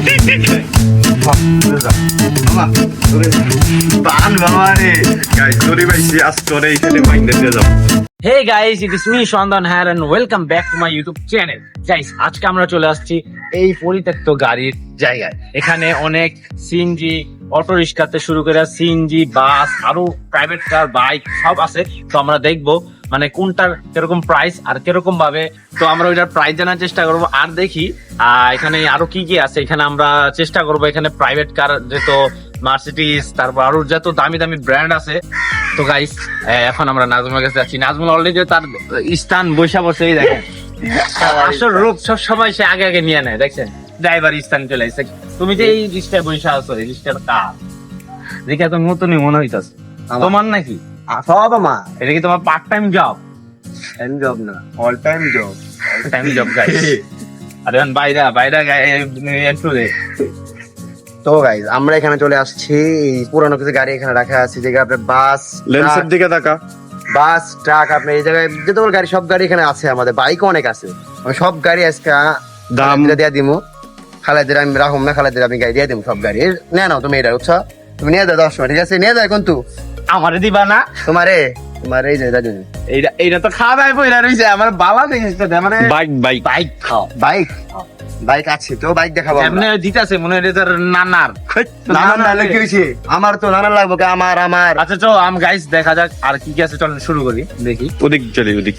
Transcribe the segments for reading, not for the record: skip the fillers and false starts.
Hey guys, it is me Shandan here and welcome back to my YouTube channel. Guys, আজকে আমরা চলে আসছি এই পরিত্যক্ত গাড়ির জায়গায়। এখানে অনেক সিএনজি, অটো রিক্সাতে শুরু করে সিএনজি, বাস, আরো প্রাইভেট কার, বাইক সব আছে। তো আমরা দেখবো মানে কোনটার কিরকম প্রাইস আর কিরকম ভাবে, তো আমরা ওইটার প্রাইস জানার চেষ্টা করবো আর দেখি এখানে আরো কি কি আছে। এখানে আমরা চেষ্টা করবো এখানে প্রাইভেট কার যেহেতু মার্সিডিজ, তারপর আরো যত দামি দামি ব্র্যান্ড আছে। তো গাইস এখন আমরা নাজমুলের কাছে যাচ্ছি। নাজমুল অলরেডি তার স্থান বসে বসেই দেখেন আসল রূপ সব সময় সে আগে আগে নিয়ে নেয়, দেখছেন ড্রাইভার স্থান চলে আসছে। তুমি যে এই রিস্টায় বসে আছো, এই রিস্টার কার দেখে তো নতুনই মনে হইতাছে তোমার নাকি? সব আমার। এটা কি তোমার part time job? Time job না, all time job. Time job guys. আরে বাইরা বাইরা একটু রে। তো গাইস আমরা এখানে চলে আসছি, পুরানো কিছু গাড়ি এখানে রাখা আছে, যেটা আপনার বাস, লেন্সের দিকে তাকা, বাস, ট্রাক, আপনার এই জায়গায় যত গাড়ি সব গাড়ি এখানে আছে। আমাদের বাইকও অনেক আছে। আমি সব গাড়ি আজকে দাম দিয়ে দিমু। খালাদের আমি রাখুম না, খালাদের আমি গাড়ি দিয়ে দিমু সব গাড়ি। না না তুমি এটা বুঝছো, তুমি নিয়ে যাও 10 মিনিট, ঠিক আছে? নিয়ে যাও কিন্তু আমারে দিবা না? তোমারে তোমার এই যে দাদু এইটা এইটা তো খাওয়া দাওয়া বইরা রইছে। আমার বালা জিনিসটা দে, মানে বাইক বাইক বাইক খাও। বাইক, বাইক আছে তো, বাইক দেখাবো আমরা। এমনি দিতাছে মনে হয় তোর নানার। নানার নাহলে কি হয়েছে? আমার তো নানার লাগবে কে? আমার আমার আচ্ছা চল আম গাইস দেখা যাক আর কি কি আছে। চল শুরু করি, দেখি। ওদিক চলি, ওদিক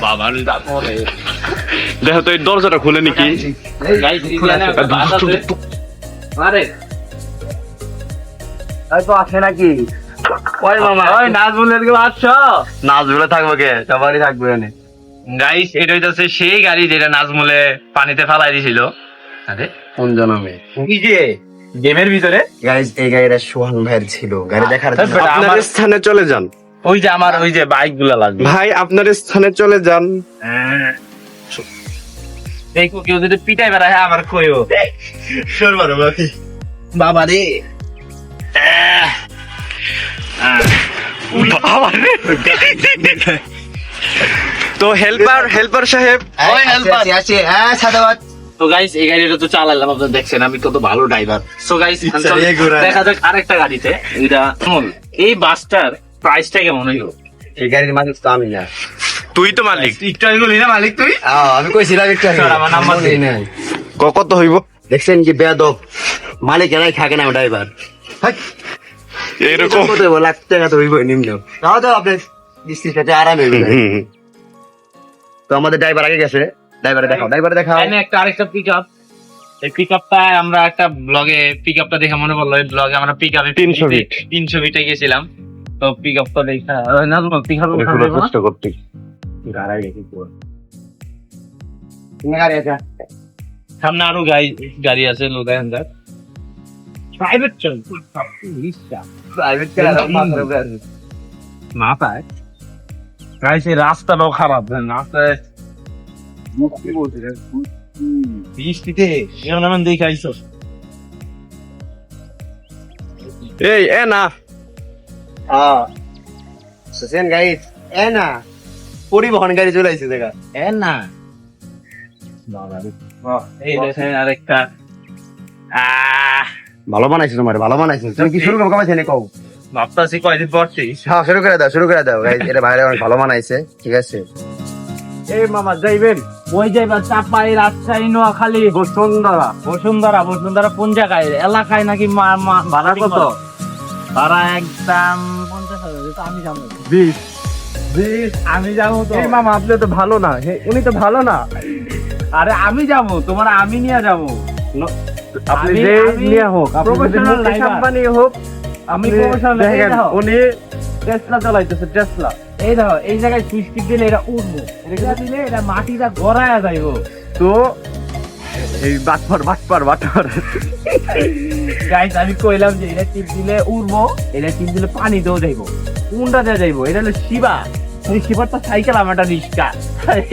বাবার তারপরে দেখো তো এই দরজাটা খুলে নাকি। গাইস আরে এই তো আসে নাকি? ওই মামা, ওই নাজমুলের কি আছো? নাজুলে থাকবো কে? সবারই থাকবে এনে। গাইস এটা হইতাছে সেই গাড়ি যেটা নাজমুলে পানিতে ফালাই দিছিল। আরে কোন জনমে কি যে গেমের ভিতরে গাইস এই গাড়িটা সোহান ভাইয়ের ছিল, গাড়ি দেখার জন্য। আপনার স্থানে চলে যান ওই যে আমার ওই যে বাইক গুলা লাগবে ভাই, আপনার স্থানে চলে যান। দেখো কেউ যদি পিটাই বেড়ায় আমার কইও। সরবারো বাকি বাবা রে তো হেল্পার সাহেব, ওই হেল্পার আছে হ্যাঁ সাদাবাদ। তো গাইস এই গাড়িটা তো চালালাম, আপনারা দেখছেন আমি কত ভালো ড্রাইভার। সো গাইস দেখা যাক আরেকটা গাড়িতে। এটা এই বাসটার প্রাইসটা কেমন হইলো? এই গাড়ির মালিক তো আমি না, তুই তো মালিক। একটু বলি না মালিক তুই? আমি কইছিলাম একটু আগে। স্যার, আমার নাম্বার দিন। কত হইব? দেখছেন কি বেয়াদব, মালিক এরাই থাকে না, ড্রাইভার এরকম কত লাখ টাকা তো হইব নিম্ন। তাও তো আপনি কিস্তিটা আরামে হইবে। তো আমাদের ড্রাইভার আগে গেছে, ড্রাইভারে দেখাও, ড্রাইভারে দেখাও। এখানে একটা আরেকটা পিকআপ। এই পিকআপটা আমরা একটা ব্লগে পিকআপটা দেখে মনে পড়লো, এই ব্লগে আমরা পিকআপে 300 ফিটে গেছিলাম। তো পিকআপটা দেখা না পিকআপ চেষ্টা করতে গাড়ি দেখি পুরো গাড়ি আছে সামনে আরো গাড়ি আছে। লোক দেখেন যাক প্রাইভেট চল প্রাইভেট মাথায় গাইস এই রাস্তাটাও খারাপ। রাস্তায় বৃষ্টিতে এমন এমন দেখে আইসো। এই এ না সুসেন গাইস এ না পরিবহন গাড়ি চলে আইছে দেখা এ না এই দেখেন আরেকটা। ভালো বানাইছো, তোমার ভালো বানাইছো। তুমি কি শুরু করবো কমাইছে নে কও? ভাবতাছি কয়দিন পরছি। হ্যাঁ শুরু করে দাও, শুরু করে দাও গাইস। এটা বাইরে অনেক ভালো বানাইছে, ঠিক আছে? এই মামা যাইবেন ওই যাইবা চাপাই, রাজশাহী, নোয়াখালী, বসুন্ধরা কোন জায়গায় এলাকায় নাকি? ভাড়া কত? ভাড়া একদম 50,000। আমি যাবো 20 আমি যাবো তো। এই মামা আপনি তো ভালো না, উনি তো ভালো না। আরে আমি যাবো, তোমার আমি নিয়ে যাবো। আপনি যে নিয়ে হোক, প্রফেশনাল কোম্পানি হোক, আমি প্রফেশনাল। দেখেন উনি টেসলা চালাইতেছে, টেসলা। এই দেখো এই জায়গায় সুইচ টিপ দিলে এটা উঠবো, এটা দিলে এটা মাটিটা গড়ায়া যাইবো। তো এই বাটপার গাইস আমি কইলাম যে এটা টিপ দিলে উড়বো, এটা টিপ দিলে পানিতেও যাইবো। কোনটা দেওয়া যাইবো? এটা হলো শিবা। এই শিবারটা সাইকেল, আমার একটা রিক্সা।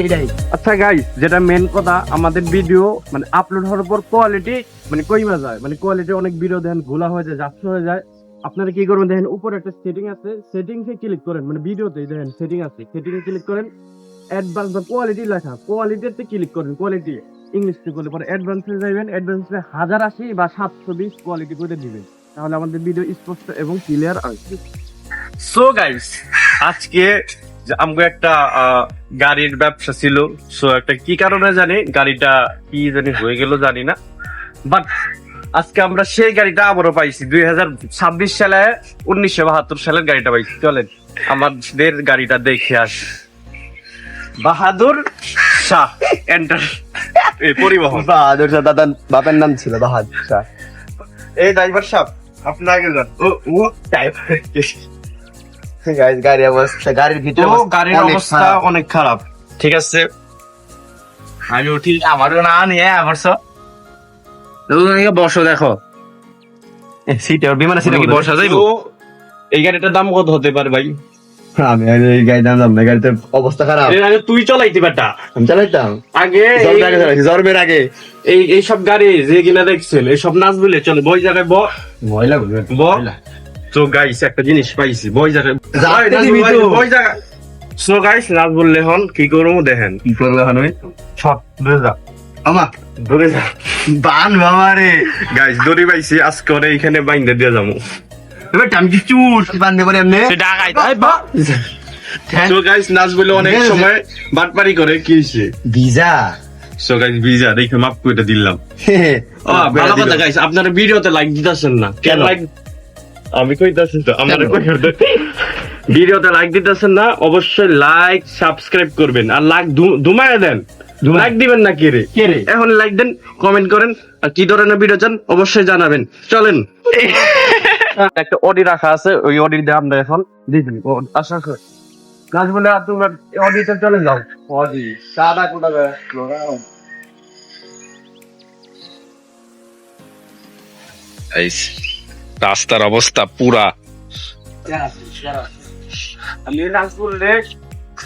এটাই। আচ্ছা গাইস, যেটা মেন কথা, আমাদের ভিডিও মানে আপলোড হওয়ার পর কোয়ালিটি মানে কইমা যায়, মানে কোয়ালিটি অনেক ভিডিও দেখেন ঘোলা হয়ে যায়, যাচ্ছে হয়ে যায়। আপনারা কি করবেন দেখেন, উপরে একটা সেটিং আছে, সেটিংসে ক্লিক করেন, মানে ভিডিওতে দেখেন সেটিং আছে, সেটিংয়ে ক্লিক করেন, অ্যাডভান্স বা কোয়ালিটি লেখা, কোয়ালিটিতে ক্লিক করেন, কোয়ালিটি ইংলিশে করলে পরে অ্যাডভান্সে যাবেন, অ্যাডভান্সে 1080 বা 720 কোয়ালিটি করে দিবেন, তাহলে আমাদের ভিডিও স্পষ্ট এবং ক্লিয়ার আসবে। সো গাইস, আজকে আমগো একটা গাড়ির ব্যবসা ছিল। সো একটা কি কারণে জানি গাড়িটা কি জানি হয়ে গেল জানি না, বাট আজকে আমরা সেই গাড়িটা আবারও পাইছি। 2026 সালে 1972 সালের গাড়িটা পাইছি। চলেন আমাদের গাড়িটা দেখে আসি। বাহাদুর শাহ এন্টার পরিবহন। বাহাদুর শাহ দাদার বাপের নাম ছিল বাহাদুর শাহ। এই ড্রাইভার সাহেব আপনি আগে যান। ও গাইস গাড়ির অবস্থা, গাড়ির ভিতরে তো গাড়ির অবস্থা অনেক খারাপ। ঠিক আছে, আমি উঠি, আমারও না নিয়ে আমার সব বসো, দেখো সিটে ওর বিমানের সিটে কি বসা যাইব। তো এই গাড়িটার দাম কত হতে পারে ভাই? আমি এই গাড়ি দাম না, গাড়িতে অবস্থা খারাপ। এর আগে তুই চালাইতি বেটা, আমি চালাইতাম আগে জলের আগে চালাইছি, জন্মের আগে। এই সব গাড়ি যে কিনা দেখছেন এইসব নাচ বলে চলে বই জায়গায় ময়লা বলবেন তো গাইস একটা জিনিস পাইছি বই জায়গায় যাতে দিবি তো। বই জায়গায়। সো গাইস নাচ বললে হন কি করবো দেখেন। কি করবে এখন ওই সব ধরে যা আমা ধরে যা বান বাবা রে। গাইস দড়ি পাইছি, আজকে ওরে এইখানে বাইন্ধে দিয়ে যাবো। এবার আমি কি চুর বান্ধে পারি এমনি। ডাকাই সো গাইস নাচ বলে অনেক সময় বাটপারি করে কি হইছে। ভিজা সো গাইস ভিজা দেখে মাপ করে দিলাম। ভালো কথা গাইস, আপনারা ভিডিওতে লাইক দিতেছেন না কেন? লাইক আমি কইতাছি তো আমারে ভিডিওতে লাইক দিতেছেন না, অবশ্যই লাইক সাবস্ক্রাইব করবেন আর লাইক ধুমায় দেন। লাইক দিবেন না কে রে? এখন লাইক দেন, কমেন্ট করেন, আর কি ধরনের ভিডিও চান অবশ্যই জানাবেন। চলেন একটা অডি রাখা আছে, ওই অডির দিয়ে আমরা এখন দিদি আশা করি গাছ বলে তোমার অডিতে চলে যাও। অজি সাদা কোটা রাস্তার অবস্থা পুরা। আমি নাজবুলে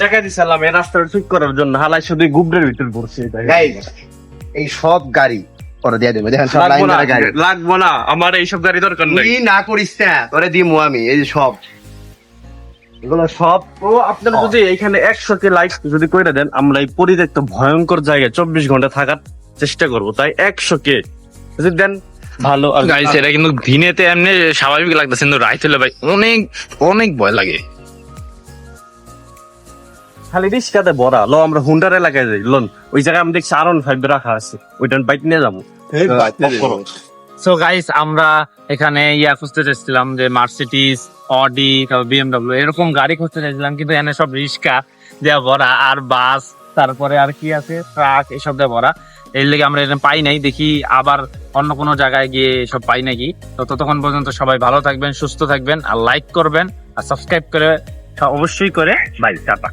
টাকা দিছিলাম এই রাস্তাটা ঠিক করার জন্য, হালাই শুধু গুবরের ভিতর পড়ছে। গাইস এই সব গাড়ি পরে দিয়ে দেবে, দেখেন সব লাইন ধরে গাড়ি। লাগবো না, আমার এইসব গাড়ি দরকার নাই। তুই না করিস না, তোরে দিমু আমি। এই যে সব এগুলো সব ও আপনারা যদি এখানে 100 কে লাইক যদি কইরা দেন, আমরা এই পরিত্যক্ত ভয়ঙ্কর জায়গায় 24 ঘন্টা থাকার চেষ্টা করব। তাই 100 কে যদি দেন ভালো। আর গাইস এটা কিন্তু দিনেতে এমনি স্বাভাবিক লাগতেছে, কিন্তু রাইত হলে ভাই অনেক অনেক ভয় লাগে। খালি রিস্কাতে ভরা। লো আমরা হুন্ডার এলাকায় যাই, লোন ওই জায়গায় আমি দেখছি R15 রাখা আছে, ওইটা বাইক নিয়ে যাবো। সো গাইস আমরা এখানে খুঁজতে চাইছিলাম যে মার্সিডিজ, অডি, তারপর বিএমডব্লিউ এরকম গাড়ি খুঁজতে চাইছিলাম, কিন্তু এখানে সব রিক্সা দেওয়া ভরা আর বাস, তারপরে আর কি আছে ট্রাক, এসব দিয়ে ভরা। এর লেগে আমরা এটা পাই নাই, দেখি আবার অন্য কোনো জায়গায় গিয়ে সব পাই নাকি। তো ততক্ষণ পর্যন্ত সবাই ভালো থাকবেন, সুস্থ থাকবেন, আর লাইক করবেন আর সাবস্ক্রাইব করে অবশ্যই করে বাই টাটা।